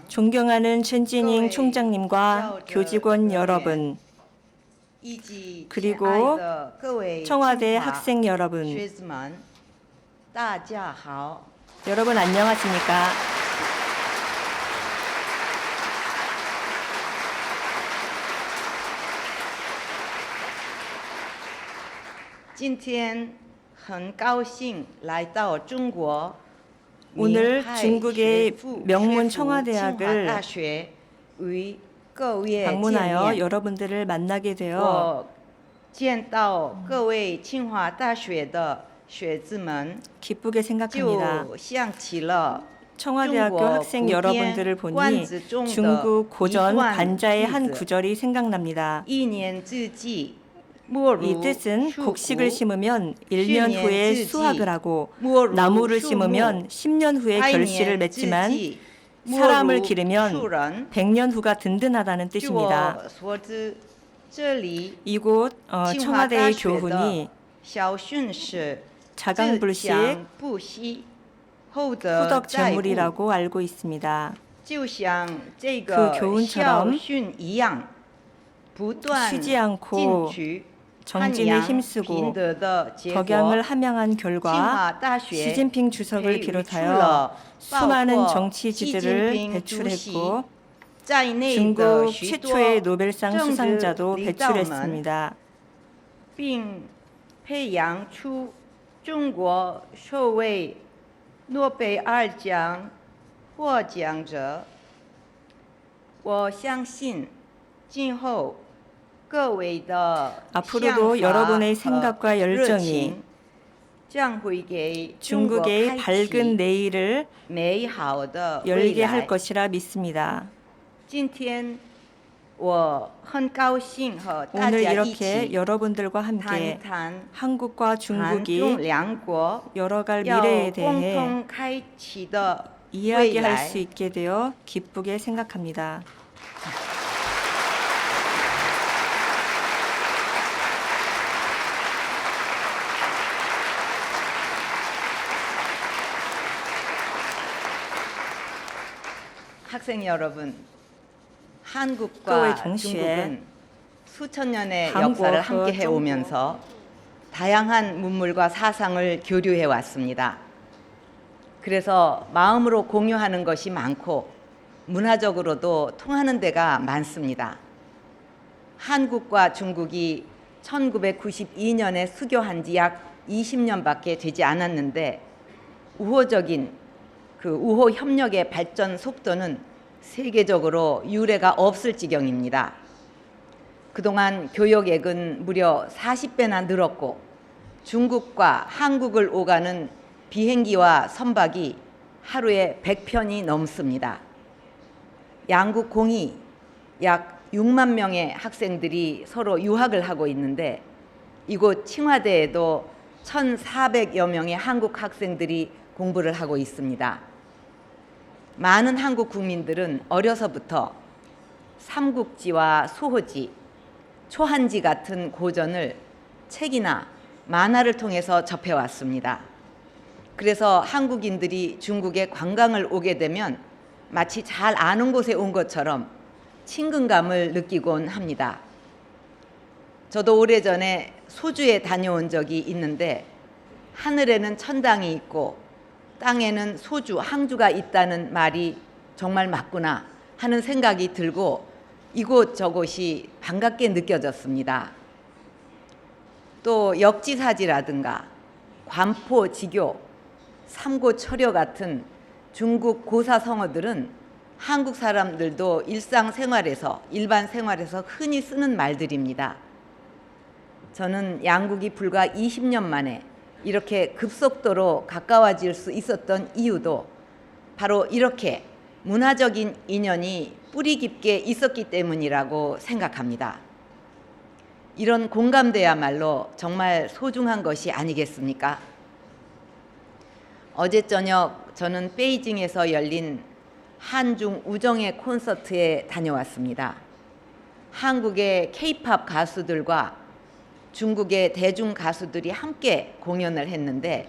존경하는 전지닝 총장님과 교직원 여러분, 그리고 청와대 학생 여러분, 여러분 안녕하십니까? 오늘 중국의 명문 청와대학을 방문하여 여러분들을 만나게 되어 기쁘게 생각합니다. 청와대학교 학생 여러분들을 보니 중국 고전 관자의 한 구절이 생각납니다. 이 뜻은 곡식을 심으면 1년 후에 수확을 하고 나무를 심으면 10년 후에 결실을 맺지만 사람을 기르면 100년 후가 든든하다는 뜻입니다. 이곳 청와대의 교훈이 자강불식 후덕 재물이라고 알고 있습니다. 그 교훈처럼 쉬지 않고 정진에 힘쓰고 덕양을 함양한 결과 시진핑 주석을 비롯하여 수많은 정치지들을 배출했고 중국 최초의 노벨상 수상자도 배출했습니다. 并培养出中国首位诺贝尔奖获奖者。我相信今后 앞으로도 여러분의 생각과 열정이 중국의 밝은 내일을 열게 할 것이라 믿습니다. 오늘 이렇게 여러분들과 함께 한국과 중국이 열어갈 미래에 대해 이야기할 수 있게 되어 기쁘게 생각합니다. 학생 여러분, 한국과 중국은 수천 년의 역사를 함께 해오면서 다양한 문물과 사상을 교류해 왔습니다. 그래서 마음으로 공유하는 것이 많고 문화적으로도 통하는 데가 많습니다. 한국과 중국이 1992년에 수교한 지 약 20년밖에 되지 않았는데 우호 협력의 발전 속도는 세계적으로 유례가 없을 지경입니다. 그동안 교역액은 무려 40배나 늘었고 중국과 한국을 오가는 비행기와 선박이 하루에 100편이 넘습니다. 양국 공이 약 6만 명의 학생들이 서로 유학을 하고 있는데 이곳 칭화대에도 1,400여 명의 한국 학생들이 공부를 하고 있습니다. 많은 한국 국민들은 어려서부터 삼국지와 수호지, 초한지 같은 고전을 책이나 만화를 통해서 접해왔습니다. 그래서 한국인들이 중국에 관광을 오게 되면 마치 잘 아는 곳에 온 것처럼 친근감을 느끼곤 합니다. 저도 오래전에 소주에 다녀온 적이 있는데 하늘에는 천당이 있고 땅에는 소주, 항주가 있다는 말이 정말 맞구나 하는 생각이 들고 이곳저곳이 반갑게 느껴졌습니다. 또 역지사지라든가 관포지교, 삼고초려 같은 중국 고사성어들은 한국 사람들도 일반 생활에서 흔히 쓰는 말들입니다. 저는 양국이 불과 20년 만에 이렇게 급속도로 가까워질 수 있었던 이유도 바로 이렇게 문화적인 인연이 뿌리 깊게 있었기 때문이라고 생각합니다. 이런 공감대야말로 정말 소중한 것이 아니겠습니까? 어제 저녁 저는 베이징에서 열린 한중 우정의 콘서트에 다녀왔습니다. 한국의 K-팝 가수들과 중국의 대중 가수들이 함께 공연을 했는데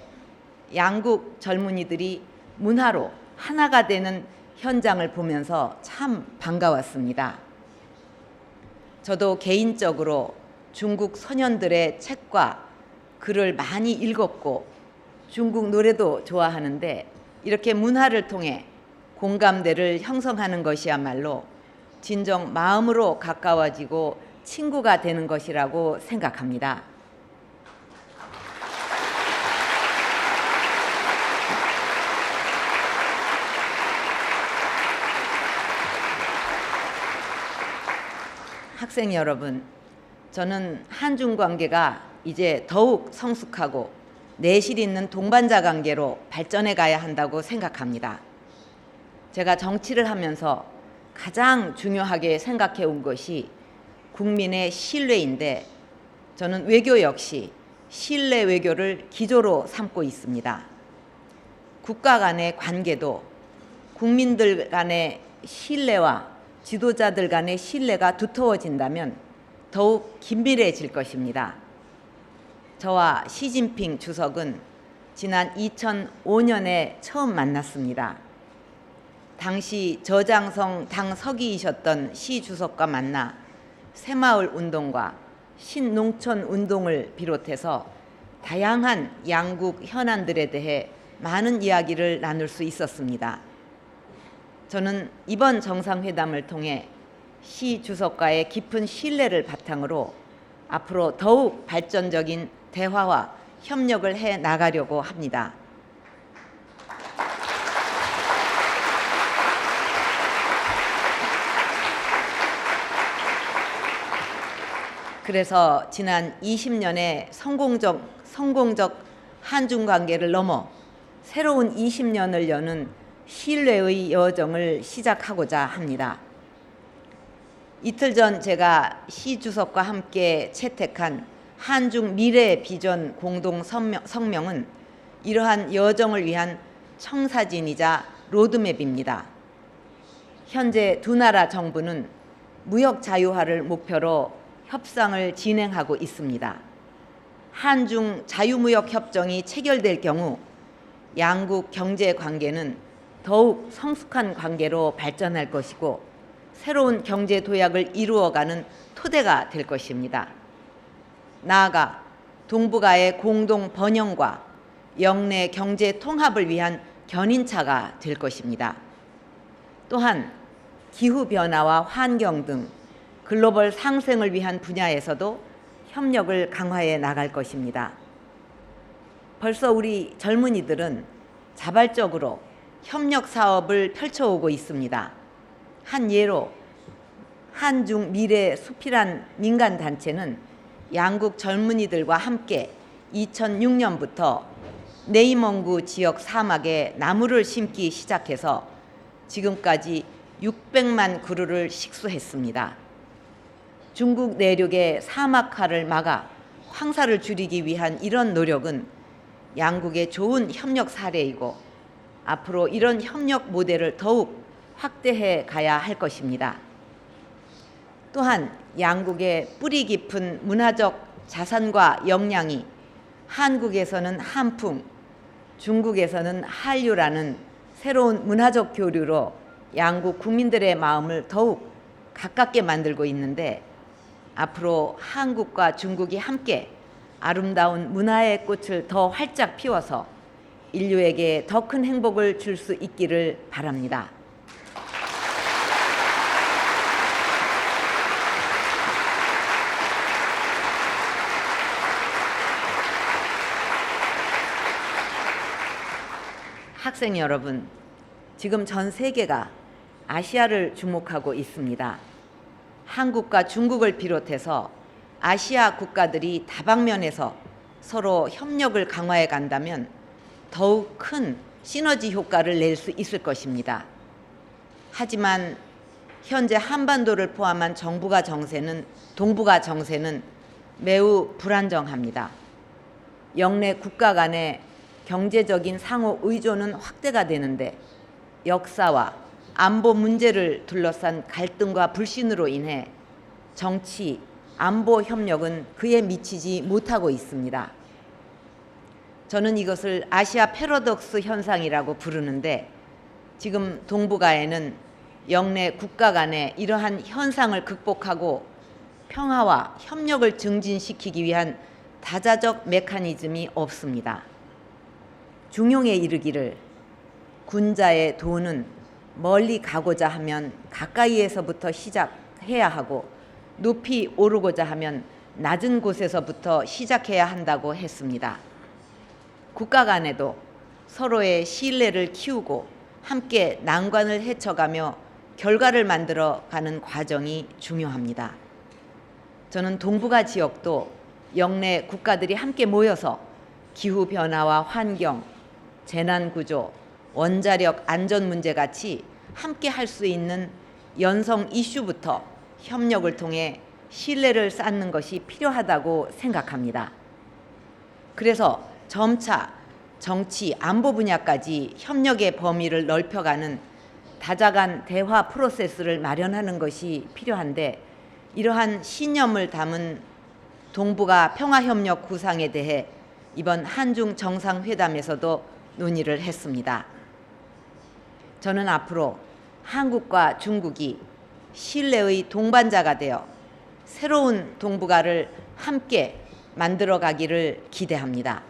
양국 젊은이들이 문화로 하나가 되는 현장을 보면서 참 반가웠습니다. 저도 개인적으로 중국 소년들의 책과 글을 많이 읽었고 중국 노래도 좋아하는데 이렇게 문화를 통해 공감대를 형성하는 것이야말로 진정 마음으로 가까워지고 친구가 되는 것이라고 생각합니다. 학생 여러분, 저는 한중 관계가 이제 더욱 성숙하고 내실 있는 동반자 관계로 발전해 가야 한다고 생각합니다. 제가 정치를 하면서 가장 중요하게 생각해 온 것이 국민의 신뢰인데 저는 외교 역시 신뢰 외교를 기조로 삼고 있습니다. 국가 간의 관계도 국민들 간의 신뢰와 지도자들 간의 신뢰가 두터워진다면 더욱 긴밀해질 것입니다. 저와 시진핑 주석은 지난 2005년에 처음 만났습니다. 당시 저장성 당 서기이셨던 시 주석과 만나 새마을 운동과 신농촌 운동을 비롯해서 다양한 양국 현안들에 대해 많은 이야기를 나눌 수 있었습니다. 저는 이번 정상회담을 통해 시 주석과의 깊은 신뢰를 바탕으로 앞으로 더욱 발전적인 대화와 협력을 해 나가려고 합니다. 그래서 지난 20년의 성공적 한중 관계를 넘어 새로운 20년을 여는 신뢰의 여정을 시작하고자 합니다. 이틀 전 제가 시 주석과 함께 채택한 한중 미래 비전 공동 성명은 이러한 여정을 위한 청사진이자 로드맵입니다. 현재 두 나라 정부는 무역 자유화를 목표로 협상을 진행하고 있습니다. 한중 자유무역 협정이 체결될 경우 양국 경제 관계는 더욱 성숙한 관계로 발전할 것이고 새로운 경제 도약을 이루어가는 토대가 될 것입니다. 나아가 동북아의 공동 번영과 영내 경제 통합을 위한 견인차가 될 것입니다. 또한 기후변화와 환경 등 글로벌 상생을 위한 분야에서도 협력을 강화해 나갈 것입니다. 벌써 우리 젊은이들은 자발적으로 협력 사업을 펼쳐오고 있습니다. 한 예로 한중 미래 숲이란 민간단체는 양국 젊은이들과 함께 2006년부터 네이멍구 지역 사막에 나무를 심기 시작해서 지금까지 600만 그루를 식수했습니다. 중국 내륙의 사막화를 막아 황사를 줄이기 위한 이런 노력은 양국의 좋은 협력 사례이고 앞으로 이런 협력 모델을 더욱 확대해 가야 할 것입니다. 또한 양국의 뿌리 깊은 문화적 자산과 역량이 한국에서는 한풍, 중국에서는 한류라는 새로운 문화적 교류로 양국 국민들의 마음을 더욱 가깝게 만들고 있는데 앞으로 한국과 중국이 함께 아름다운 문화의 꽃을 더 활짝 피워서 인류에게 더 큰 행복을 줄 수 있기를 바랍니다. 학생 여러분, 지금 전 세계가 아시아를 주목하고 있습니다. 한국과 중국을 비롯해서 아시아 국가들이 다방면에서 서로 협력을 강화해 간다면 더욱 큰 시너지 효과를 낼 수 있을 것입니다. 하지만 현재 한반도를 포함한 동북아 정세는 매우 불안정합니다. 영내 국가 간의 경제적인 상호 의존은 확대가 되는데 역사와 안보 문제를 둘러싼 갈등과 불신으로 인해 정치, 안보 협력은 그에 미치지 못하고 있습니다. 저는 이것을 아시아 패러독스 현상이라고 부르는데, 지금 동북아에는 영내 국가 간의 이러한 현상을 극복하고 평화와 협력을 증진시키기 위한 다자적 메커니즘이 없습니다. 중용에 이르기를 군자의 도는 멀리 가고자 하면 가까이에서부터 시작해야 하고 높이 오르고자 하면 낮은 곳에서부터 시작해야 한다고 했습니다. 국가 간에도 서로의 신뢰를 키우고 함께 난관을 헤쳐가며 결과를 만들어가는 과정이 중요합니다. 저는 동북아 지역도 영내 국가들이 함께 모여서 기후변화와 환경, 재난구조, 원자력 안전 문제 같이 함께 할 수 있는 연성 이슈부터 협력을 통해 신뢰를 쌓는 것이 필요하다고 생각합니다. 그래서 점차 정치, 안보 분야까지 협력의 범위를 넓혀가는 다자간 대화 프로세스를 마련하는 것이 필요한데, 이러한 신념을 담은 동북아 평화협력 구상에 대해 이번 한중 정상회담에서도 논의를 했습니다. 저는 앞으로 한국과 중국이 신뢰의 동반자가 되어 새로운 동북아를 함께 만들어가기를 기대합니다.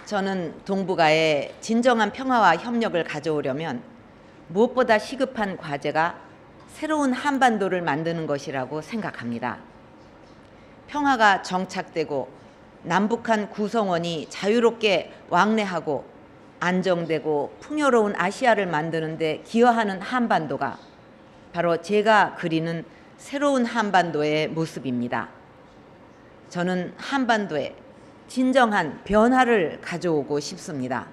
저는 동북아에 진정한 평화와 협력을 가져오려면 무엇보다 시급한 과제가 새로운 한반도를 만드는 것이라고 생각합니다. 평화가 정착되고 남북한 구성원이 자유롭게 왕래하고 안정되고 풍요로운 아시아를 만드는 데 기여하는 한반도가 바로 제가 그리는 새로운 한반도의 모습입니다. 저는 한반도에 진정한 변화를 가져오고 싶습니다.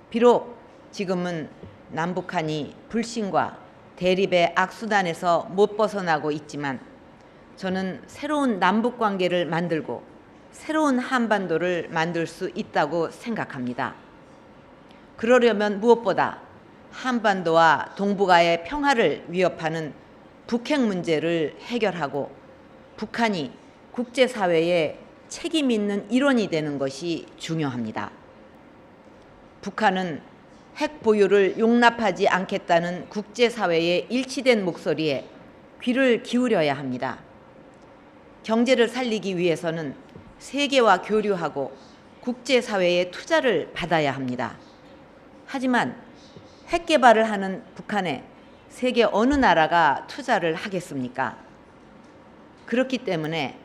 비록 지금은 남북한이 불신과 대립의 악순환에서 못 벗어나고 있지만, 저는 새로운 남북 관계를 만들고 새로운 한반도를 만들 수 있다고 생각합니다. 그러려면 무엇보다 한반도와 동북아의 평화를 위협하는 북핵 문제를 해결하고 북한이 국제사회에 책임 있는 일원이 되는 것이 중요합니다. 북한은 핵 보유를 용납하지 않겠다는 국제사회의 일치된 목소리에 귀를 기울여야 합니다. 경제를 살리기 위해서는 세계와 교류하고 국제사회의 투자를 받아야 합니다. 하지만 핵 개발을 하는 북한에 세계 어느 나라가 투자를 하겠습니까? 그렇기 때문에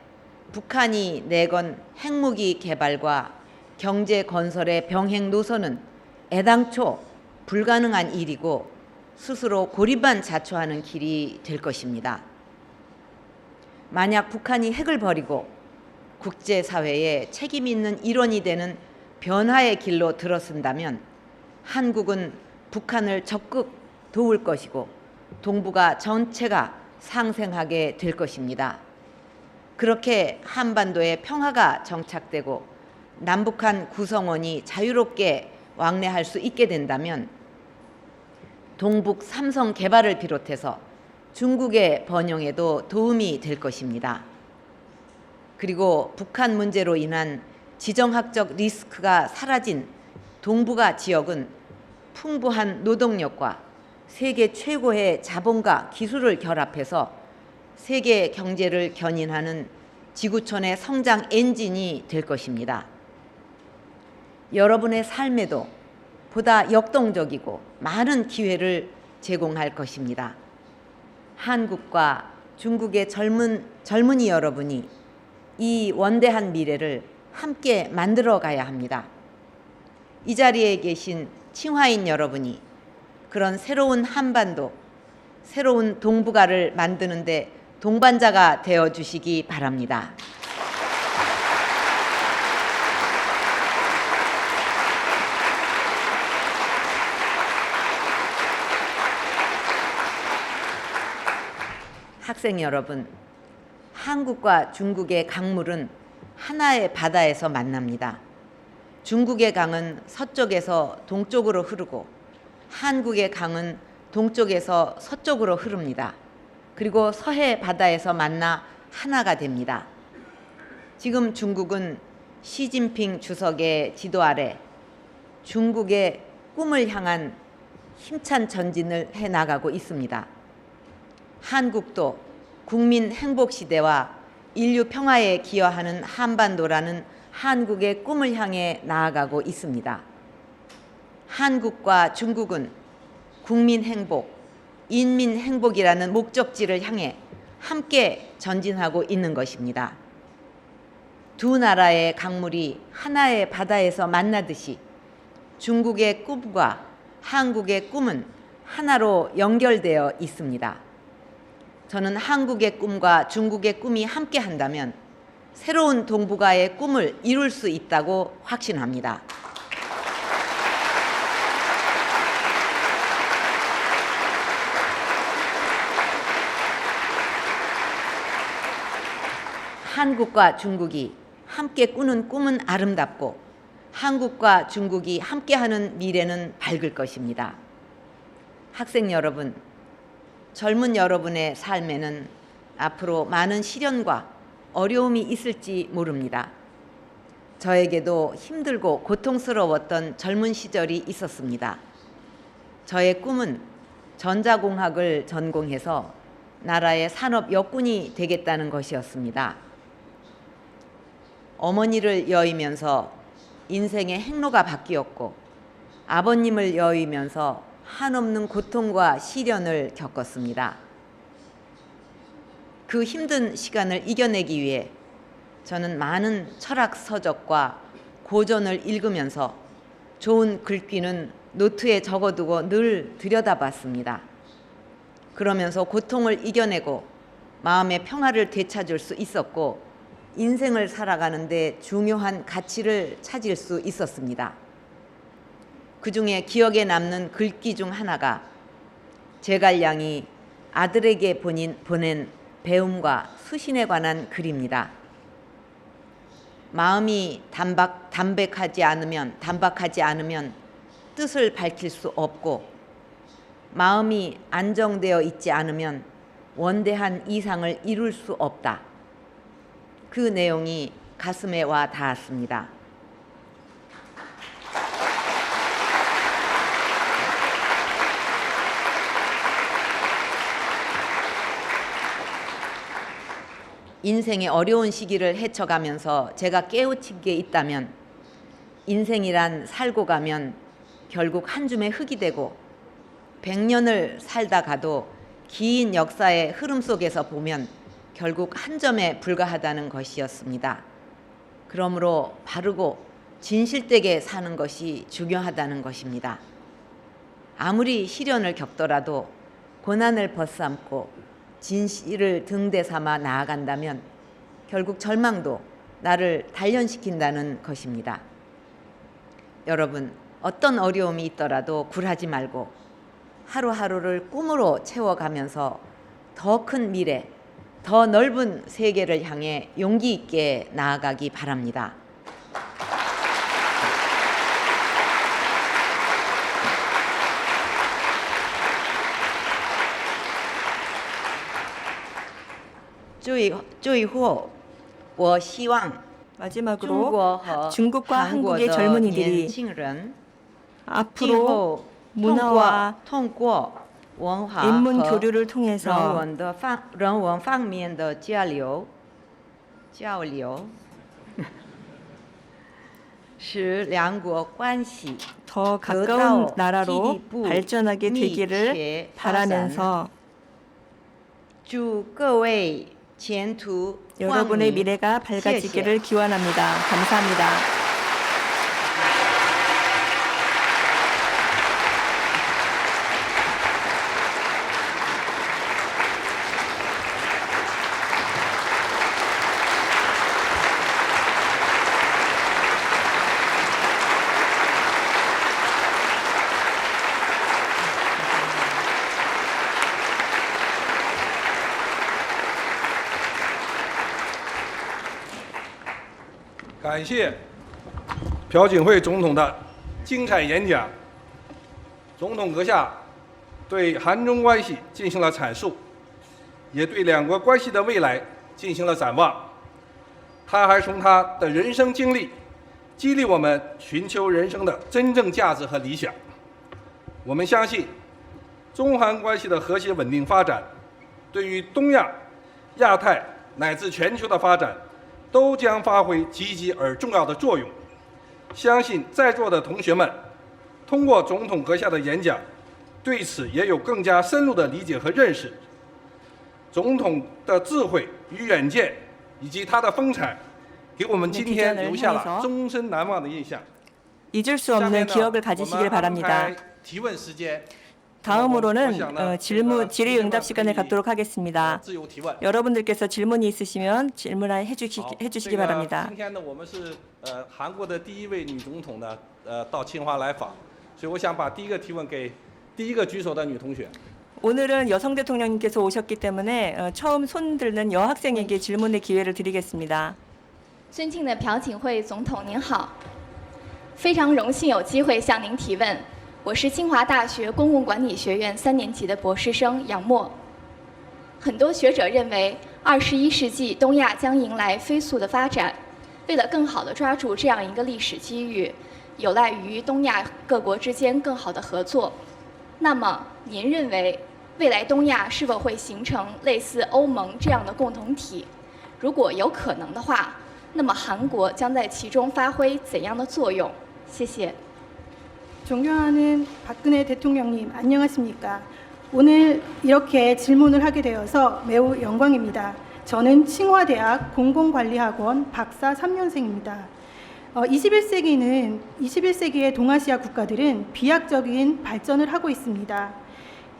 북한이 내건 핵무기 개발과 경제 건설의 병행 노선은 애당초 불가능한 일이고 스스로 고립만 자초하는 길이 될 것입니다. 만약 북한이 핵을 버리고 국제사회에 책임 있는 일원이 되는 변화의 길로 들어선다면 한국은 북한을 적극 도울 것이고 동북아 전체가 상생하게 될 것입니다. 그렇게 한반도에 평화가 정착되고 남북한 구성원이 자유롭게 왕래할 수 있게 된다면 동북 삼성 개발을 비롯해서 중국의 번영에도 도움이 될 것입니다. 그리고 북한 문제로 인한 지정학적 리스크가 사라진 동북아 지역은 풍부한 노동력과 세계 최고의 자본과 기술을 결합해서 세계 경제를 견인하는 지구촌의 성장 엔진이 될 것입니다. 여러분의 삶에도 보다 역동적이고 많은 기회를 제공할 것입니다. 한국과 중국의 젊은이 여러분이 이 원대한 미래를 함께 만들어 가야 합니다. 이 자리에 계신 칭화인 여러분이 그런 새로운 한반도, 새로운 동북아를 만드는데 동반자가 되어 주시기 바랍니다. 학생 여러분, 한국과 중국의 강물은 하나의 바다에서 만납니다. 중국의 강은 서쪽에서 동쪽으로 흐르고 한국의 강은 동쪽에서 서쪽으로 흐릅니다. 그리고 서해 바다에서 만나 하나가 됩니다. 지금 중국은 시진핑 주석의 지도 아래 중국의 꿈을 향한 힘찬 전진을 해나가고 있습니다. 한국도 국민 행복 시대와 인류 평화에 기여하는 한반도라는 한국의 꿈을 향해 나아가고 있습니다. 한국과 중국은 국민 행복, 인민 행복이라는 목적지를 향해 함께 전진하고 있는 것입니다. 두 나라의 강물이 하나의 바다에서 만나듯이 중국의 꿈과 한국의 꿈은 하나로 연결되어 있습니다. 저는 한국의 꿈과 중국의 꿈이 함께 한다면 새로운 동북아의 꿈을 이룰 수 있다고 확신합니다. 한국과 중국이 함께 꾸는 꿈은 아름답고 한국과 중국이 함께하는 미래는 밝을 것입니다. 학생 여러분, 젊은 여러분의 삶에는 앞으로 많은 시련과 어려움이 있을지 모릅니다. 저에게도 힘들고 고통스러웠던 젊은 시절이 있었습니다. 저의 꿈은 전자공학을 전공해서 나라의 산업 역군이 되겠다는 것이었습니다. 어머니를 여의면서 인생의 행로가 바뀌었고 아버님을 여의면서 한없는 고통과 시련을 겪었습니다. 그 힘든 시간을 이겨내기 위해 저는 많은 철학 서적과 고전을 읽으면서 좋은 글귀는 노트에 적어두고 늘 들여다봤습니다. 그러면서 고통을 이겨내고 마음의 평화를 되찾을 수 있었고 인생을 살아가는 데 중요한 가치를 찾을 수 있었습니다. 그 중에 기억에 남는 글귀 중 하나가 제갈량이 아들에게 보낸 배움과 수신에 관한 글입니다. 마음이 담백하지 않으면 뜻을 밝힐 수 없고 마음이 안정되어 있지 않으면 원대한 이상을 이룰 수 없다. 그 내용이 가슴에 와 닿았습니다. 인생의 어려운 시기를 헤쳐가면서 제가 깨우친 게 있다면 인생이란 살고 가면 결국 한 줌의 흙이 되고 100년을 살다 가도 긴 역사의 흐름 속에서 보면 결국 한 점에 불과하다는 것이었습니다. 그러므로 바르고 진실되게 사는 것이 중요하다는 것입니다. 아무리 시련을 겪더라도 고난을 벗삼고 진실을 등대 삼아 나아간다면 결국 절망도 나를 단련시킨다는 것입니다. 여러분, 어떤 어려움이 있더라도 굴하지 말고 하루하루를 꿈으로 채워가면서 더 큰 미래, 더 넓은 세계를 향해 용기 있게 나아가기 바랍니다. 마지막으로 중국과 한국의 젊은이들이 앞으로 문화와 인문 교류를 통해서 더 가까운 나라로 발전하게 되기를 바라면서 여러분의 미래가 밝아지기를 기원합니다. 감사합니다.感谢朴槿惠总统的精彩演讲。总统阁下对韩中关系进行了阐述，也对两国关系的未来进行了展望。他还从他的人生经历激励我们寻求人生的真正价值和理想。我们相信，中韩关系的和谐稳定发展，对于东亚、亚太乃至全球的发展，都将发挥积极而重要的作用。相信在座的同学们，通过总统阁下的演讲，对此也有更加深入的理解和认识。总统的智慧与远见，以及他的风采，给我们今天留下了终身难忘的印象。 잊을 수 없는 기억을 가지시길 바랍니다. 다음으로는 질의응답 시간을 갖도록 하겠습니다. 여러분들께서 질문이 있으시면 질문해 주시기 바랍니다. 今天呢，我们是韩国的第一位女总统呢，到清华来访，所以我想把第一个提问给第一个举手的女同学。 오늘은 여성 대통령님께서 오셨기 때문에 처음 손 들는 여학생에게 질문의 기회를 드리겠습니다. 尊敬的朴槿惠总统您好，非常荣幸有机会向您提问。我是清华大学公共管理学院3年级的博士生杨默。很多学者认为，21世纪东亚将迎来飞速的发展。为了更好地抓住这样一个历史机遇，有赖于东亚各国之间更好的合作。那么，您认为未来东亚是否会形成类似欧盟这样的共同体？如果有可能的话，那么韩国将在其中发挥怎样的作用？谢谢。 존경하는 박근혜 대통령님, 안녕하십니까? 오늘 이렇게 질문을 하게 되어서 매우 영광입니다. 저는清华대학 공공관리학원 박사 3년생입니다. 21세기의 동아시아 국가들은 비약적인 발전을 하고 있습니다.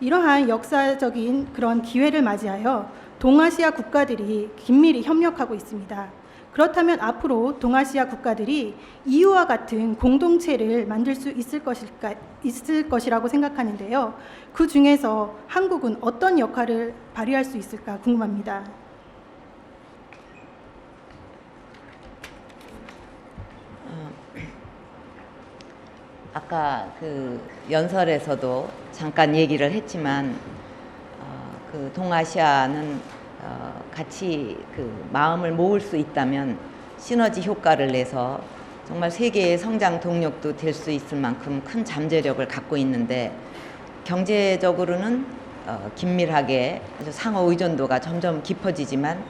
이러한 역사적인 그런 기회를 맞이하여 동아시아 국가들이 긴밀히 협력하고 있습니다. 그렇다면 앞으로 동아시아 국가들이 EU와 같은 공동체를 만들 수 있을 것이라고 생각하는데요. 그 중에서 한국은 어떤 역할을 발휘할 수 있을까 궁금합니다. 아까 그 연설에서도 잠깐 얘기를 했지만 그 동아시아는 같이 그 마음을 모을 수 있다면 시너지 효과를 내서 정말 세계의 성장 동력도 될 수 있을 만큼 큰 잠재력을 갖고 있는데 경제적으로는 긴밀하게 상호 의존도가 점점 깊어지지만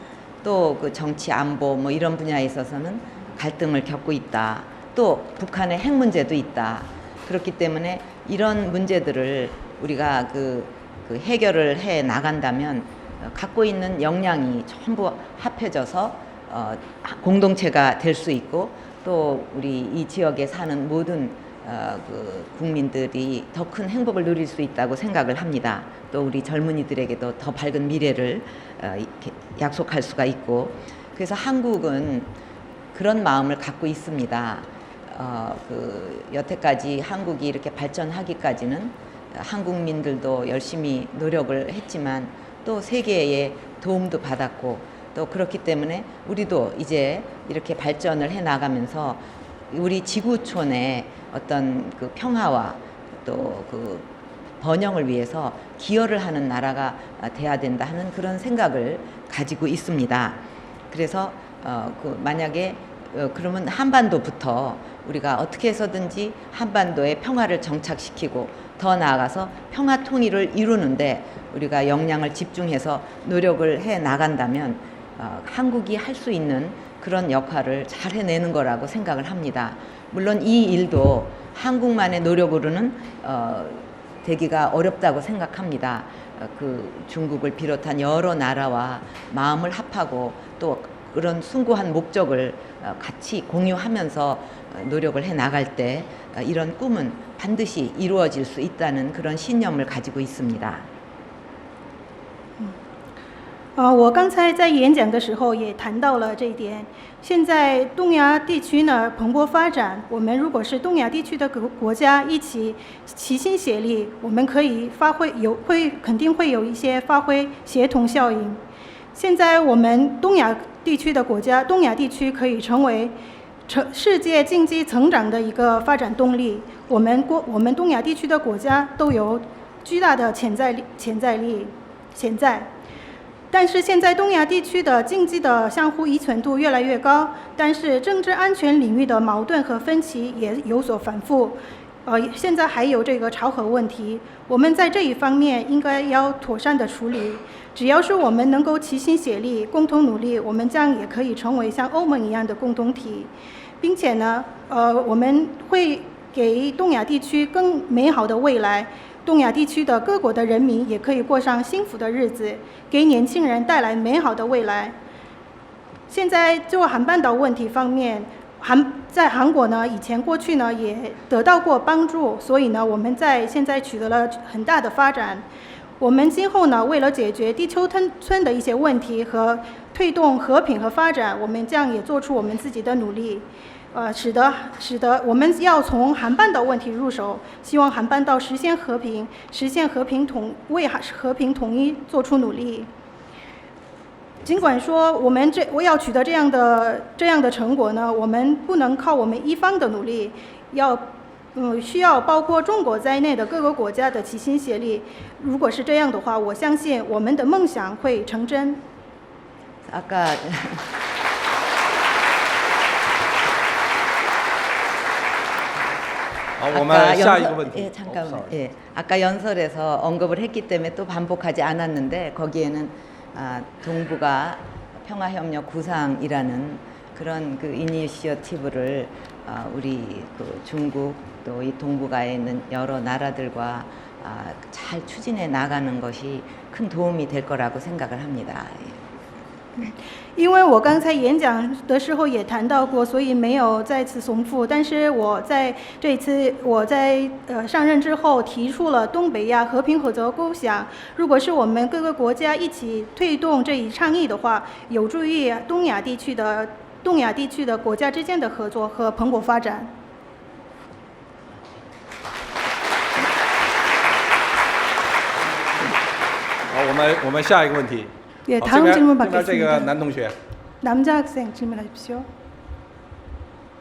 또 그 정치 안보 뭐 이런 분야에 있어서는 갈등을 겪고 있다. 또 북한의 핵 문제도 있다. 그렇기 때문에 이런 문제들을 우리가 그 해결을 해 나간다면 갖고 있는 역량이 전부 합해져서 공동체가 될 수 있고 또 우리 이 지역에 사는 모든 그 국민들이 더 큰 행복을 누릴 수 있다고 생각을 합니다. 또 우리 젊은이들에게도 더 밝은 미래를 약속할 수가 있고 그래서 한국은 그런 마음을 갖고 있습니다. 여태까지 한국이 이렇게 발전하기까지는 한국민들도 열심히 노력을 했지만 또 세계의 도움도 받았고 또 그렇기 때문에 우리도 이제 이렇게 발전을 해 나가면서 우리 지구촌의 어떤 그 평화와 또 그 번영을 위해서 기여를 하는 나라가 돼야 된다 하는 그런 생각을 가지고 있습니다. 그래서 만약에 그러면 한반도부터 우리가 어떻게 해서든지 한반도의 평화를 정착시키고 더 나아가서 평화 통일을 이루는데 우리가 역량을 집중해서 노력을 해 나간다면 한국이 할 수 있는 그런 역할을 잘 해내는 거라고 생각을 합니다. 물론 이 일도 한국만의 노력으로는 되기가 어렵다고 생각합니다. 그 중국을 비롯한 여러 나라와 마음을 합하고 또 그런 숭고한 목적을 같이 공유하면서 노력을 해 나갈 때 이런 꿈은 반드시 이루어질 수 있다는 그런 신념을 가지고 있습니다. 我刚才在演讲的时候也谈到了这一点。现在东亚地区呢蓬勃发展，我们如果是东亚地区的国家一起齐心协力，我们可以肯定会有一些发挥协同效应。现在我们东亚地区的国家，东亚地区可以成为世界经济成长的一个发展动力。我们东亚地区的国家都有巨大的潜在。但是现在东亚地区的经济的相互依存度越来越高，但是政治安全领域的矛盾和分歧也有所反复。现在还有这个朝核问题，我们在这一方面应该要妥善的处理。只要是我们能够齐心协力，共同努力，我们将也可以成为像欧盟一样的共同体，并且呢，我们会给东亚地区更美好的未来。东亚地区的各国的人民也可以过上幸福的日子，给年轻人带来美好的未来。现在就韩半岛问题方面，在韩国呢，以前过去呢也得到过帮助，所以呢，我们现在取得了很大的发展。我们今后呢，为了解决地球村的一些问题和推动和平和发展，我们将也做出我们自己的努力。使得我们要从韩半岛问题入手，希望韩半岛实现和平，为和平统一做出努力。尽管说我要取得这样的成果呢，我们不能靠我们一方的努力，需要包括中国在内的各个国家的齐心协力。如果是这样的话，我相信我们的梦想会成真。好，我们下一个问题。 예, 잠깐만. 예, 아까 연설에서 언급을 했기 때문에 또 반복하지 않았는데 거기에는 동북아 평화협력 구상이라는 그런 그 이니셔티브를 우리 그 중국 또 이 동북아에 있는 여러 나라들과 잘 추진해 나가는 것이 큰 도움이 될 거라고 생각을 합니다. 예. 因为我刚才演讲的时候也谈到过，所以没有再次重复。但是我在这一次上任之后提出了东北亚和平合作构想。如果是我们各个国家一起推动这一倡议的话，有助于东亚地区的国家之间的合作和蓬勃发展。好，我们下一个问题。 예, 다음 질문 这边这个 받겠습니다. 男同学。 남자 학생 질문하십시오.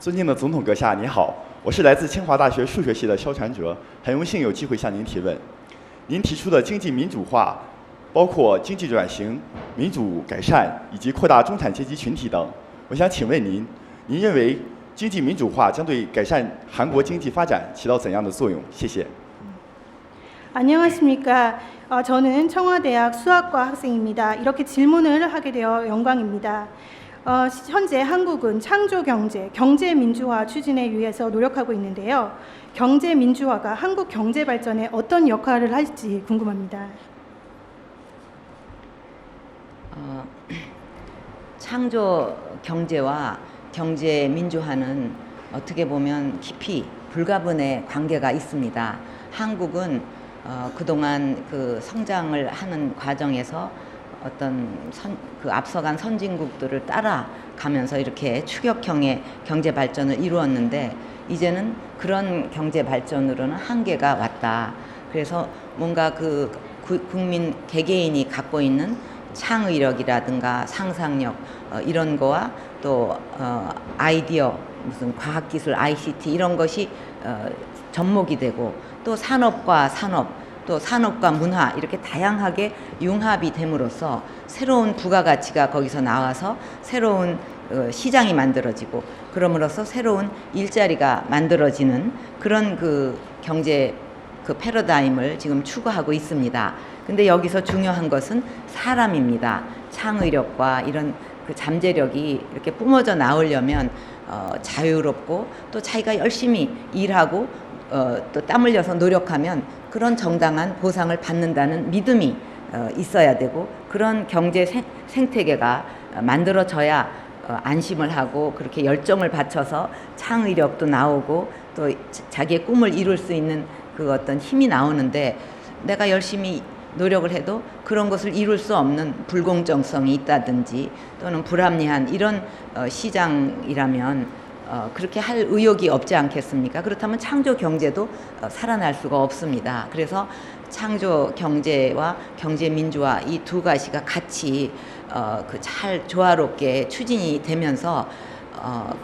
尊敬的总统阁下，你好，我是来自清华大学数学系的肖传哲，很荣幸有机会向您提问。您提出的经济民主化，包括经济转型、民主改善以及扩大中产阶级群体等，我想请问您，您认为经济民主化将对改善韩国经济发展起到怎样的作用？谢谢。 안녕하십니까. 저는 청와대학 수학과 학생입니다. 이렇게 질문을 하게 되어 영광입니다. 현재 한국은 창조 경제 민주화 추진에 위해서 노력하고 있는데요. 경제 민주화가 한국 경제 발전에 어떤 역할을 할지 궁금합니다. 창조 경제와 경제 민주화는 어떻게 보면 깊이 불가분의 관계가 있습니다. 한국은 그동안 그 성장을 하는 과정에서 어떤 그 앞서간 선진국들을 따라가면서 이렇게 추격형의 경제 발전을 이루었는데 이제는 그런 경제 발전으로는 한계가 왔다. 그래서 뭔가 그 국민 개개인이 갖고 있는 창의력이라든가 상상력 이런 거와 또 아이디어 무슨 과학기술 ICT 이런 것이 접목이 되고 또 산업과 산업 또 산업과 문화 이렇게 다양하게 융합이 됨으로써 새로운 부가가치가 거기서 나와서 새로운 시장이 만들어지고 그럼으로써 새로운 일자리가 만들어지는 그런 그 경제 그 패러다임을 지금 추구하고 있습니다. 근데 여기서 중요한 것은 사람입니다. 창의력과 이런 그 잠재력이 이렇게 뿜어져 나오려면 자유롭고 또 자기가 열심히 일하고 또 땀 흘려서 노력하면 그런 정당한 보상을 받는다는 믿음이 있어야 되고 그런 경제 생태계가 만들어져야 안심을 하고 그렇게 열정을 바쳐서 창의력도 나오고 또 자기의 꿈을 이룰 수 있는 그 어떤 힘이 나오는데 내가 열심히 노력을 해도 그런 것을 이룰 수 없는 불공정성이 있다든지 또는 불합리한 이런 시장이라면 그렇게 할 의욕이 없지 않겠습니까? 그렇다면 창조 경제도 살아날 수가 없습니다. 그래서 창조 경제와 경제 민주화 이 두 가지가 같이 그 잘 조화롭게 추진이 되면서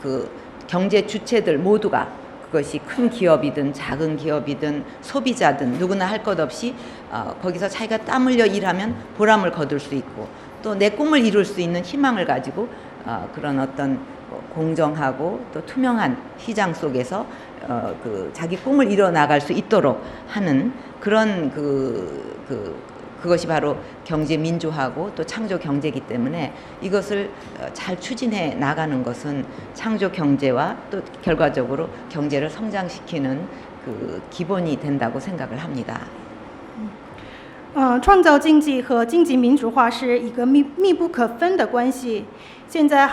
그 경제 주체들 모두가 그것이 큰 기업이든 작은 기업이든 소비자든 누구나 할 것 없이 거기서 자기가 땀 흘려 일하면 보람을 거둘 수 있고 또 내 꿈을 이룰 수 있는 희망을 가지고 그런 어떤 공정하고 또 투명한 시장 속에서 그 자기 꿈을 이뤄 나갈 수 있도록 하는 그런 그것이 바로 경제 민주화고 또 창조 경제이기 때문에 이것을 잘 추진해 나가는 것은 창조 경제와 또 결과적으로 경제를 성장시키는 그 기본이 된다고 생각을 합니다. 创造经济和经济民主化是一个密不可分的关系。现在。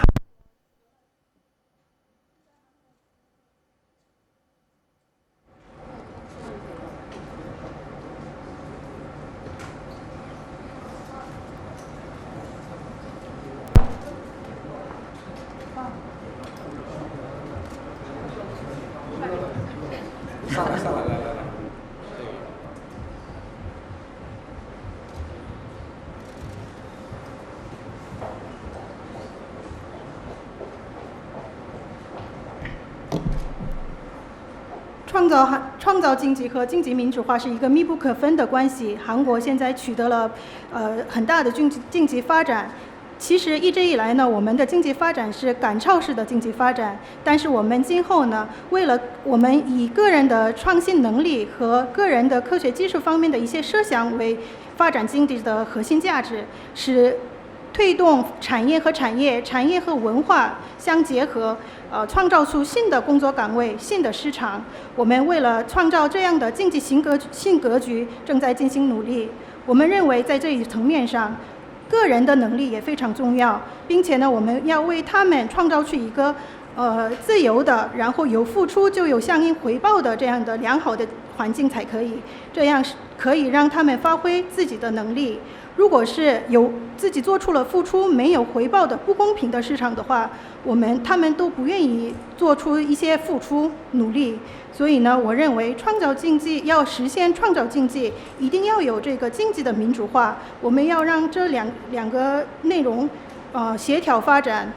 创造经济和经济民主化是一个密不可分的关系。韩国现在取得了很大的经济发展。其实一直以来呢，我们的经济发展是赶超式的经济发展，但是我们今后呢，为了我们以个人的创新能力和个人的科学技术方面的一些设想为发展经济的核心价值，使推动产业和文化相结合，创造出新的工作岗位、新的市场。我们为了创造这样的经济新格局，正在进行努力。我们认为在这一层面上，个人的能力也非常重要，并且呢，我们要为他们创造出一个自由的，然后有付出就有相应回报的这样的良好的环境才可以，这样可以让他们发挥自己的能力。如果是有自己做出了付出没有回报的不公平的市场的话，他们都不愿意做出一些付出努力。所以呢，我认为要实现创造经济，一定要有这个经济的民主化。我们要让这两个内容协调发展。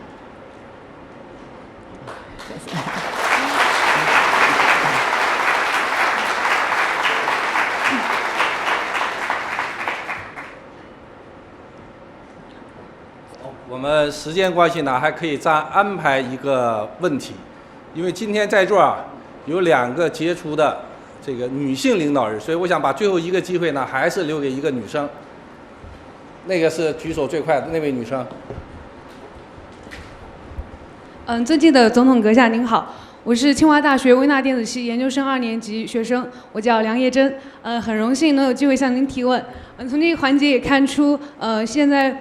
我们时间关系呢，还可以再安排一个问题，因为今天在座有2个杰出的这个女性领导人，所以我想把最后一个机会呢，还是留给一个女生。那个是举手最快的那位女生。尊敬的总统阁下您好，我是清华大学微纳电子系研究生2年级学生，我叫梁叶真。很荣幸能有机会向您提问。从这个环节也看出，现在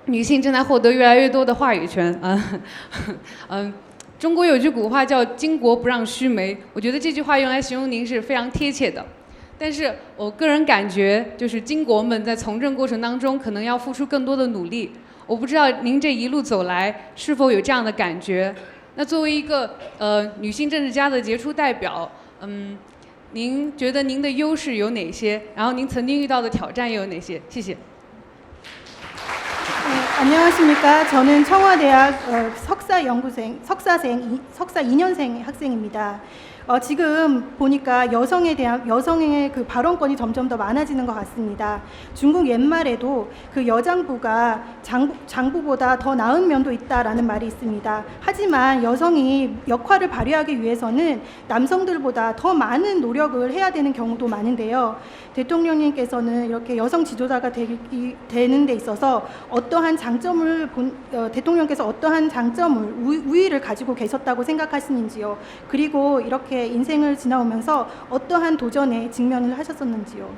女性正在获得越来越多的话语权。中国有句古话叫“巾帼不让须眉”，我觉得这句话用来形容您是非常贴切的。但是我个人感觉，就是巾帼们在从政过程当中，可能要付出更多的努力。我不知道您这一路走来是否有这样的感觉？那作为一个女性政治家的杰出代表，您觉得您的优势有哪些？然后您曾经遇到的挑战又有哪些？谢谢。 안녕하십니까. 저는 청와대학 석사 2년생 학생입니다. 지금 보니까 여성의 그 발언권이 점점 더 많아지는 것 같습니다. 중국 옛말에도 그 여장부가 장부보다 더 나은 면도 있다라는 말이 있습니다. 하지만 여성이 역할을 발휘하기 위해서는 남성들보다 더 많은 노력을 해야 되는 경우도 많은데요. 대통령님께서는 이렇게 여성 지도자가 되는 데 있어서 대통령께서 어떠한 장점을 우위를 가지고 계셨다고 생각하시는지요? 그리고 이렇게 인생을 지나오면서 어떠한 도전에 직면을 하셨었는지요?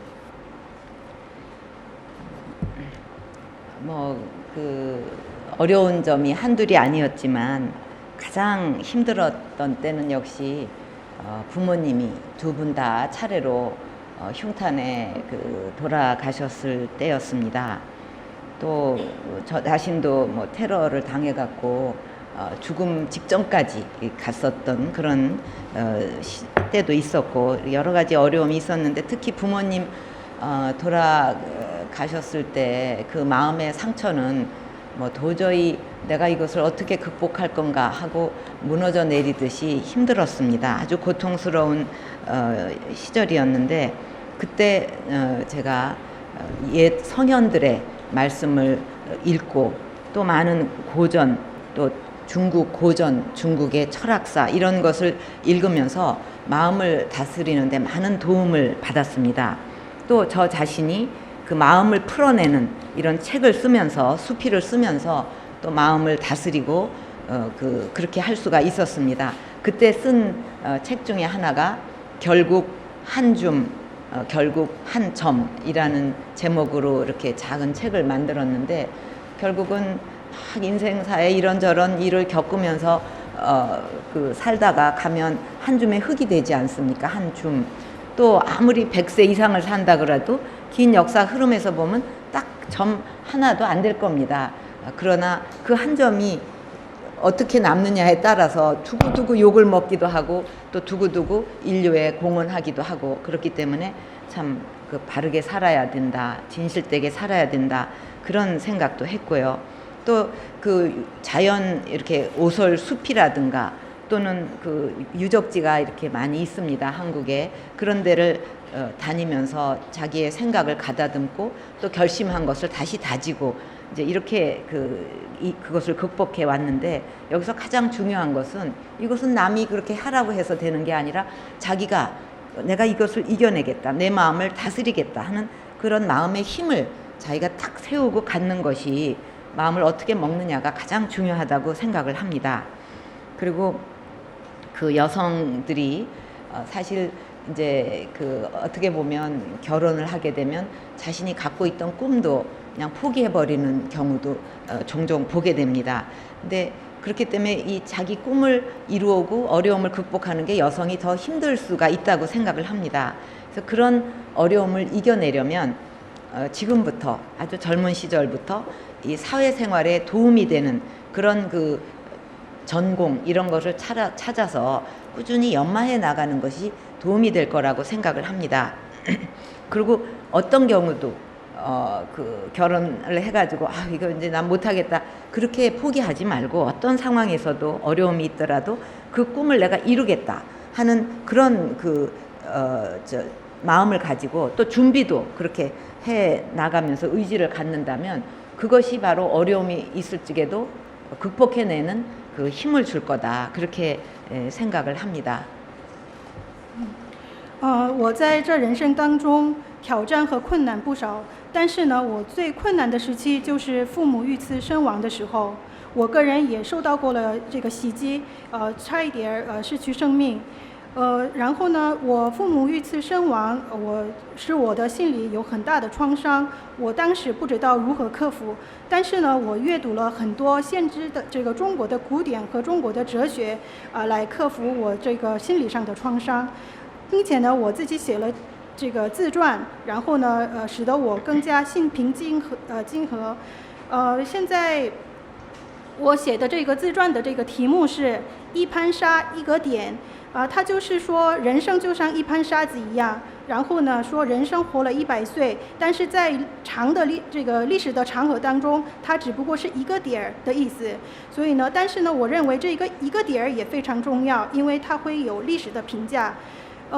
어려운 점이 한둘이 아니었지만 가장 힘들었던 때는 역시 부모님이 두 분 다 차례로 흉탄에 돌아가셨을 때였습니다. 또 저 자신도 테러를 당해갖고 죽음 직전까지 갔었던 그런 때도 있었고 여러 가지 어려움이 있었는데 특히 부모님 돌아가셨을 때 그 마음의 상처는 뭐 도저히 내가 이것을 어떻게 극복할 건가 하고 무너져 내리듯이 힘들었습니다. 아주 고통스러운 시절이었는데 그때 제가 옛 성현들의 말씀을 읽고 또 많은 고전, 또 중국 고전, 중국의 철학사 이런 것을 읽으면서 마음을 다스리는데 많은 도움을 받았습니다. 또 저 자신이 그 마음을 풀어내는 이런 책을 쓰면서 수필을 쓰면서 또 마음을 다스리고 그렇게 할 수가 있었습니다. 그때 쓴 책 중에 하나가 결국 한 줌, 결국 한 점이라는 제목으로 이렇게 작은 책을 만들었는데 결국은 막 인생사에 이런저런 일을 겪으면서 살다가 가면 한 줌의 흙이 되지 않습니까? 한 줌. 또 아무리 100세 이상을 산다 그래도 긴 역사 흐름에서 보면 딱 점 하나도 안 될 겁니다. 그러나 그 한 점이 어떻게 남느냐에 따라서 두고두고 욕을 먹기도 하고 또 두고두고 인류에 공헌하기도 하고 그렇기 때문에 참 바르게 살아야 된다, 진실되게 살아야 된다 그런 생각도 했고요. 또 그 자연 이렇게 오솔 숲이라든가 또는 그 유적지가 이렇게 많이 있습니다. 한국에. 그런 데를 다니면서 자기의 생각을 가다듬고 또 결심한 것을 다시 다지고 이제 이렇게 그것을 극복해 왔는데 여기서 가장 중요한 것은 이것은 남이 그렇게 하라고 해서 되는 게 아니라 자기가 내가 이것을 이겨내겠다, 내 마음을 다스리겠다 하는 그런 마음의 힘을 자기가 딱 세우고 갖는 것이 마음을 어떻게 먹느냐가 가장 중요하다고 생각을 합니다. 그리고 그 여성들이 사실 이제 어떻게 보면 결혼을 하게 되면 자신이 갖고 있던 꿈도 그냥 포기해버리는 경우도 종종 보게 됩니다. 근데 그렇기 때문에 이 자기 꿈을 이루고 어려움을 극복하는 게 여성이 더 힘들 수가 있다고 생각을 합니다. 그래서 그런 어려움을 이겨내려면 지금부터 아주 젊은 시절부터 이 사회생활에 도움이 되는 그런 전공 이런 것을 찾아서 꾸준히 연마해 나가는 것이 도움이 될 거라고 생각을 합니다. 그리고 어떤 경우도 결혼을 해가지고 이거 이제 난 못하겠다 그렇게 포기하지 말고 어떤 상황에서도 어려움이 있더라도 그 꿈을 내가 이루겠다 하는 그런 마음을 가지고 또 준비도 그렇게 해 나가면서 의지를 갖는다면 그것이 바로 어려움이 있을 적에도 극복해내는 그 힘을 줄 거다 그렇게 생각을 합니다. 我在这人生当中挑战和困难不少，但是呢，我最困难的时期就是父母遇刺身亡的时候，我个人也受到过了这个袭击，差一点失去生命。然后呢，我父母遇刺身亡，我的心里有很大的创伤，我当时不知道如何克服。但是呢，我阅读了很多现知的这个中国的古典和中国的哲学，来克服我这个心理上的创伤，并且呢，我自己写了这个自传，然后呢，使得我更加心平静和。现在我写的这个自传的这个题目是一盘沙一个点。他就是说人生就像一盘沙子一样，然后呢说人生活了100岁，但是在长的这个历史的长河当中，它只不过是一个点儿的意思。所以呢，但是呢，我认为这一个点儿也非常重要，因为它会有历史的评价。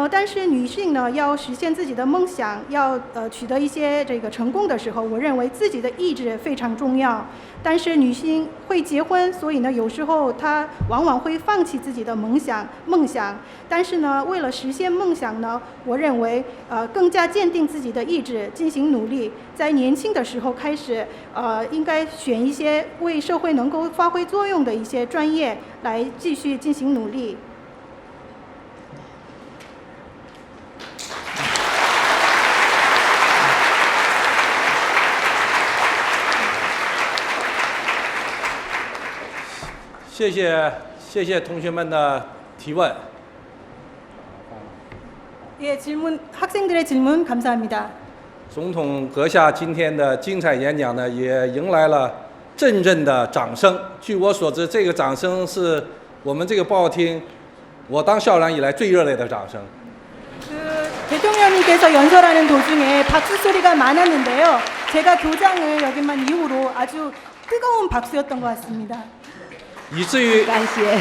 但是女性呢，要实现自己的梦想，要取得一些这个成功的时候，我认为自己的意志非常重要。但是女性会结婚，所以呢，有时候她往往会放弃自己的梦想。但是呢，为了实现梦想呢，我认为更加坚定自己的意志，进行努力。在年轻的时候开始，应该选一些为社会能够发挥作用的一些专业来继续进行努力。谢谢同学们的提问。 예, 학생들의 질문 감사합니다. 总统阁下今天的精彩演讲呢，也迎来了阵阵的掌声。据我所知，这个掌声是我们这个报厅我当校长以来最热烈的掌声。 대통령님께서 연설하는 도중에 박수 소리가 많았는데요. 제가 교장을 역임한 이후로 아주 뜨거운 박수였던 것 같습니다. 以至于感谢。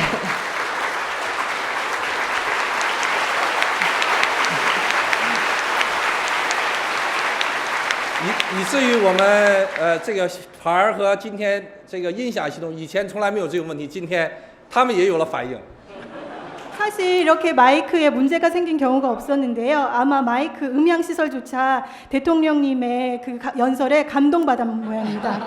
以至于我们这个牌儿和今天这个音响系统以前从来没有这个问题，今天他们也有了反应。 사실 이렇게 마이크에 문제가 생긴 경우가 없었는데요. 아마 마이크 음향 시설조차 대통령님의 그 연설에 감동받은 모양입니다.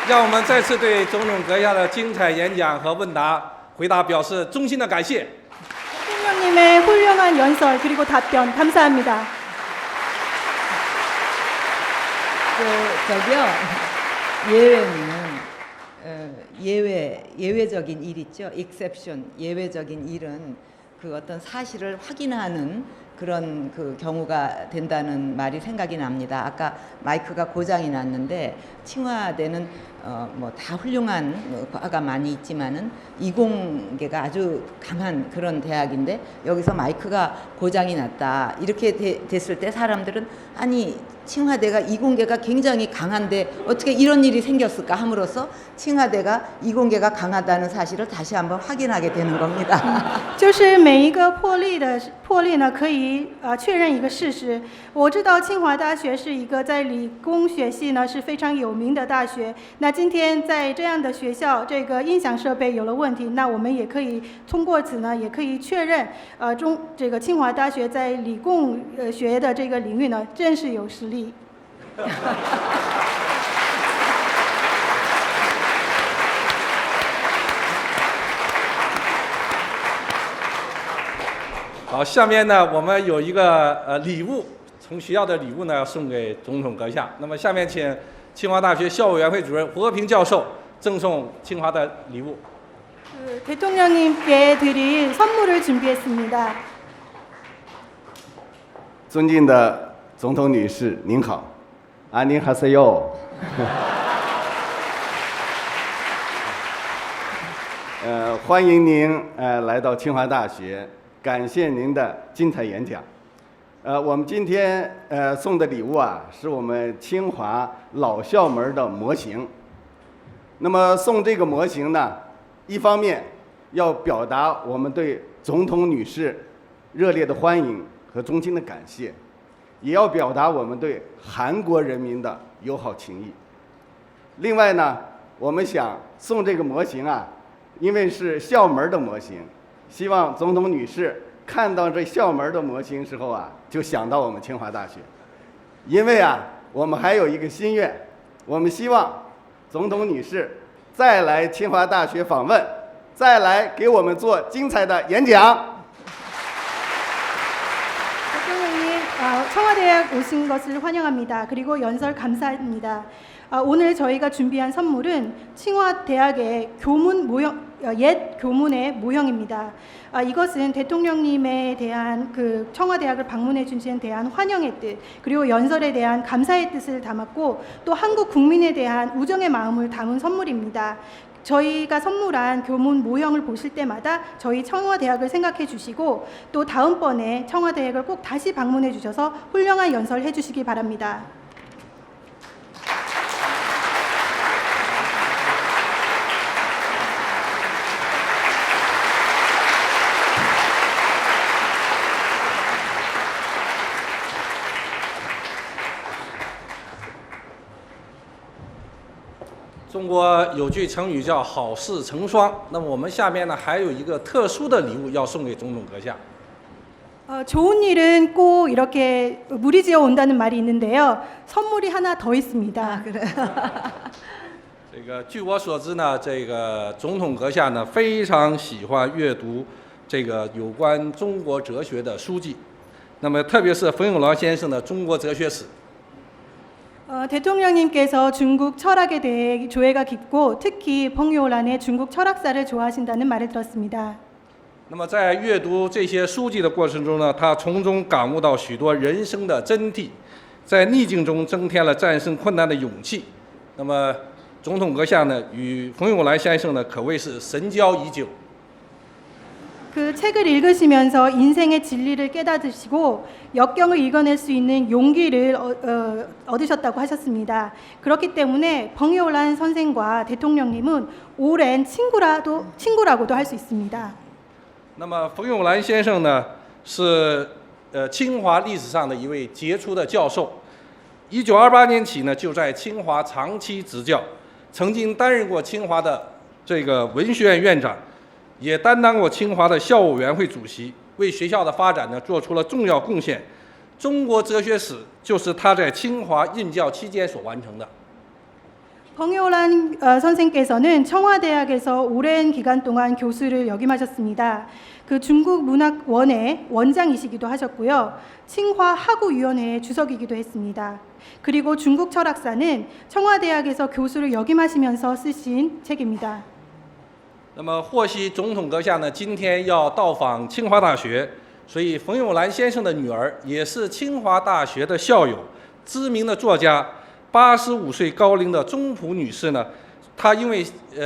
让我们再次对总统阁下的精彩演讲和问答回答表示衷心的感谢。 대통령님의 훌륭한 연설 그리고 답변 감사합니다. 저기요 예외는 예외적인 일 있죠. exception 예외적인 일은 그 어떤 사실을 확인하는 그런 그 경우가 된다는 말이 생각이 납니다. 아까 마이크가 고장이 났는데 칭화대는 뭐 다 훌륭한 과가 많이 있지만은 이공계가 아주 강한 그런 대학인데 여기서 마이크가 고장이 났다 이렇게 됐을 때 사람들은 아니 칭화대가 이공계가 굉장히 강한데 어떻게 이런 일이 생겼을까 함으로써 칭화대가 이공계가 강하다는 사실을 다시 한번 확인하게 되는 겁니다. 就是每一个破例呢，可以确认一个事实。我知道清华大学是一个在理工学系呢是非常有名的大学。那今天在这样的学校，这个音响设备有了问题，那我们也可以通过此呢，也可以确认，这个清华大学在理工学的这个领域呢，真是有实力。好，下面呢，我们有一个礼物，从学校的礼物呢要送给总统阁下。那么下面请清华大学校委员会主任胡和平教授赠送清华的礼物。 대통령님께 드릴 선물을 준비했습니다. 尊敬的总统女士，您好，您好，세요。欢迎您来到清华大学，感谢您的精彩演讲。我们今天送的礼物啊，是我们清华老校门的模型。那么送这个模型呢，一方面要表达我们对总统女士热烈的欢迎和衷心的感谢，也要表达我们对韩国人民的友好情谊。另外呢，我们想送这个模型啊，因为是校门的模型，希望总统女士看到这校门的模型时候啊，就想到我们清华大学。因为啊，我们还有一个心愿，我们希望总统女士再来清华大学访问，再来给我们做精彩的演讲。 대통령님, 청와대학 오신 것을 환영합니다. 그리고 연설 감사합니다. 오늘 저희가 준비한 선물은清华대학의 교문 모형, 옛 교문의 모형입니다. 이것은 대통령님에 대한 그 청와대학을 방문해 주신 대한 환영의 뜻, 그리고 연설에 대한 감사의 뜻을 담았고 또 한국 국민에 대한 우정의 마음을 담은 선물입니다. 저희가 선물한 교문 모형을 보실 때마다 저희 청와대학을 생각해 주시고 또 다음번에 청와대학을 꼭 다시 방문해 주셔서 훌륭한 연설 해 주시기 바랍니다. "中国有句成语叫好事成双，那么我们下面呢还有一个特殊的礼物要送给总统阁下。 좋은 일은 꼭 이렇게 무리지어 온다는 말이 있는데요. 선물이 하나 더 있습니다. 这个据我所知呢，这个总统阁下呢非常喜欢阅读这个有关中国哲学的书籍，那么特别是冯友兰先生的《中国哲学史》。 대통령님께서 중국 철학에 대해 조예가 깊고 특히 펑요란의 중국 철학사를 좋아하신다는 말을 들었습니다. 那么在阅读这些书籍的过程中呢，他从中感悟到许多人生的真谛，在逆境中增添了战胜困难的勇气。那么总统阁下呢，与冯友兰先生呢可谓是神交已久。그 책을 읽으시면서 인생의 진리를 깨닫으시고 역경을 이겨낼 수 있는 용기를 얻으셨다고 하셨습니다. 그렇기 때문에 펑이올란 선생과 대통령님은 오랜 친구라고도 할 수 있습니다. 那么冯友兰先生呢，是清华历史上的一位杰出的教授。1928年起呢，就在清华长期执教，曾经担任过清华的这个文学院院长，也担当过清华的校务委员会主席，为学校的发展呢做出了重要贡献。中国哲学史就是他在清华任教期间所完成的。 펑이올란 선생께서는 청와대학에서 오랜 기간 동안 교수를 역임하셨습니다. 그 중국 문학원의 원장이시기도 하셨고요.清华 학우위원회의 주석이기도 했습니다. 그리고 중국 철학사는 청와대학에서 교수를 역임하시면서 쓰신 책입니다. 那么获悉总统阁下呢今天要到访清华大学，所以冯友兰先生的女儿也是清华大学的校友，知名的作家。 85岁高龄的钟璞女士呢，她因为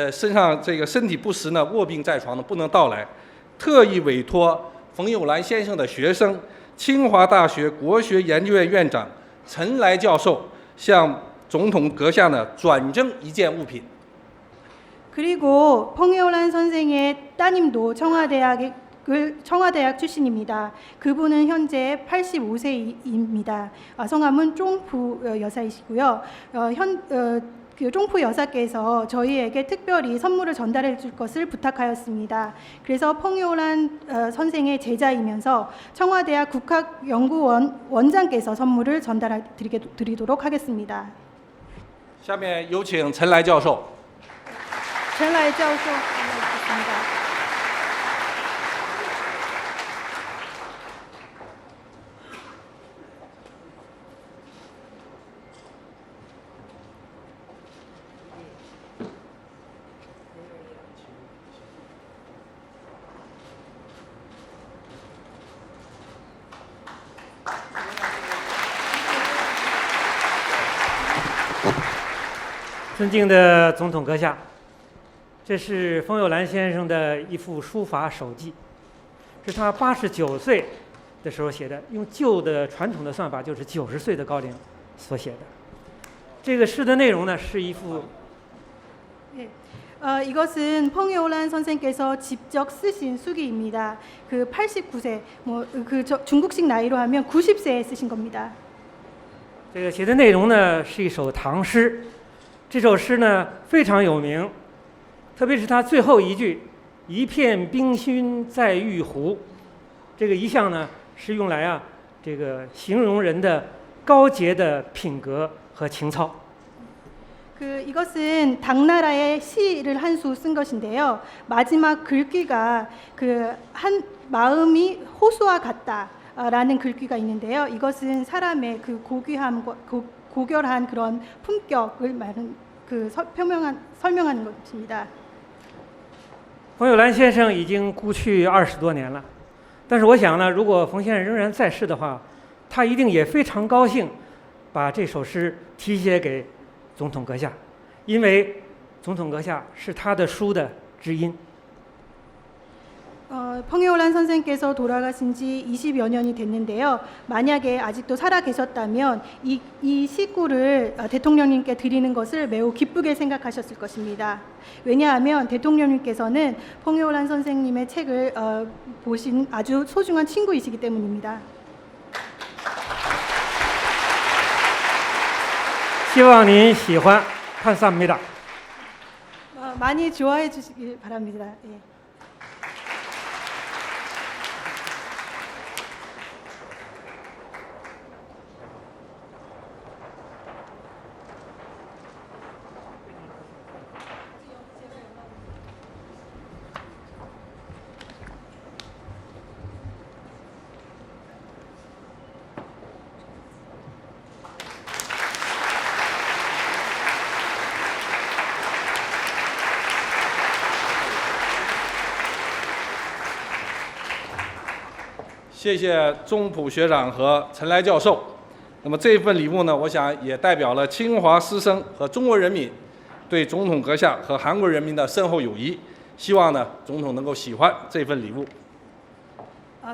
身上这个身体不适呢，卧病在床呢，不能到来，特意委托冯友兰先生的学生、清华大学国学研究院院长陈来教授向总统阁下呢转赠一件物品。 그리고 펑이올란 선생의 따님도 청와대학 출신입니다. 그분은 현재 85세입니다. 성함은 쫑푸 여사이시고요. 그 쫑푸 여사께서 저희에게 특별히 선물을 전달해 줄 것을 부탁하였습니다. 그래서 펑이올란 선생의 제자이면서 청와대학 국학연구원 원장께서 선물을 전달해 드리도록 하겠습니다. 下面有请陈来教授。 陈来教授반갑습니다. "尊敬的总统阁下，这是冯友兰先生的一幅书法手记，是他89岁的时候写的，用旧的传统的算法就是90岁的高龄所写的。这个诗的内容呢，是一幅。 이것은 펑이올란 선생께서 직접 쓰신 수기입니다. 그 89세, 중국식 나이로 하면 90세에 쓰신 겁니다. 这个写的内容呢，是一首唐诗。这首诗呢非常有名，特别是它最后一句“一片冰心在玉壶”，这个一项呢是用来这个形容人的高洁的品格和情操。 이것은 당나라의 시를 한 수 쓴 것인데요. 마지막 글귀가 한 마음이 호수와 같다라는 글귀가 있는데요. 이것은 사람의 그 고귀함과 고결한 그런 품격을 설명하는 것입니다. 冯友兰先生已经故去20多年了，但是我想呢，如果冯先生仍然在世的话，他一定也非常高兴，把这首诗题写给 总统阁下，因为总统阁下是他的书的知音。 펑이올란 선생께서 돌아가신 지 20여 년이 됐는데요. 만약에 아직도 살아 계셨다면 이 시구를 대통령님께 드리는 것을 매우 기쁘게 생각하셨을 것입니다. 왜냐하면 대통령님께서는 펑이올란 선생님의 책을 보신 아주 소중한 친구이시기 때문입니다. 希望您喜欢，감사합니다. 많이 좋아해 주시길 바랍니다. 예.谢谢钟璞学长和陈来教授。那么这份礼物呢，我想也代表了清华师生和中国人民对总统阁下和韩国人民的深厚友谊。希望呢，总统能够喜欢这份礼物。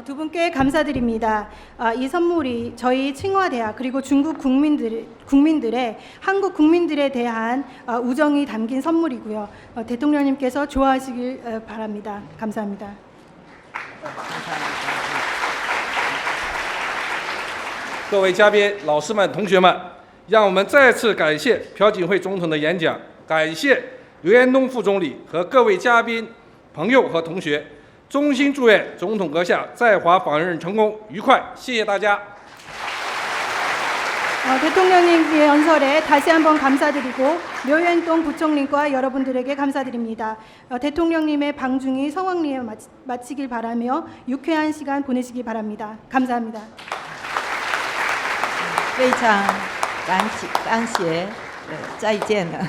두 분께 감사드립니다. 이 선물이 저희清华대학 그리고 중국 국민들의 한국 국민들에 대한 우정이 담긴 선물이고요. 대통령님께서 좋아하시길 바랍니다. 감사합니다. 各位嘉宾、老师们、同学们，让我们再次感谢朴槿惠总统的演讲，感谢刘延东副总理和各位嘉宾、朋友和同学，衷心祝愿总统阁下在华访问成功愉快，谢谢大家。 대통령님의 연설에 다시 한번 감사드리고 류현동 부총리과 여러분들에게 감사드립니다. 대통령님의 방중이 성황리에 마치길 바라며 유쾌한 시간 보내시기 바랍니다. 감사합니다. 非常感谢，再见了。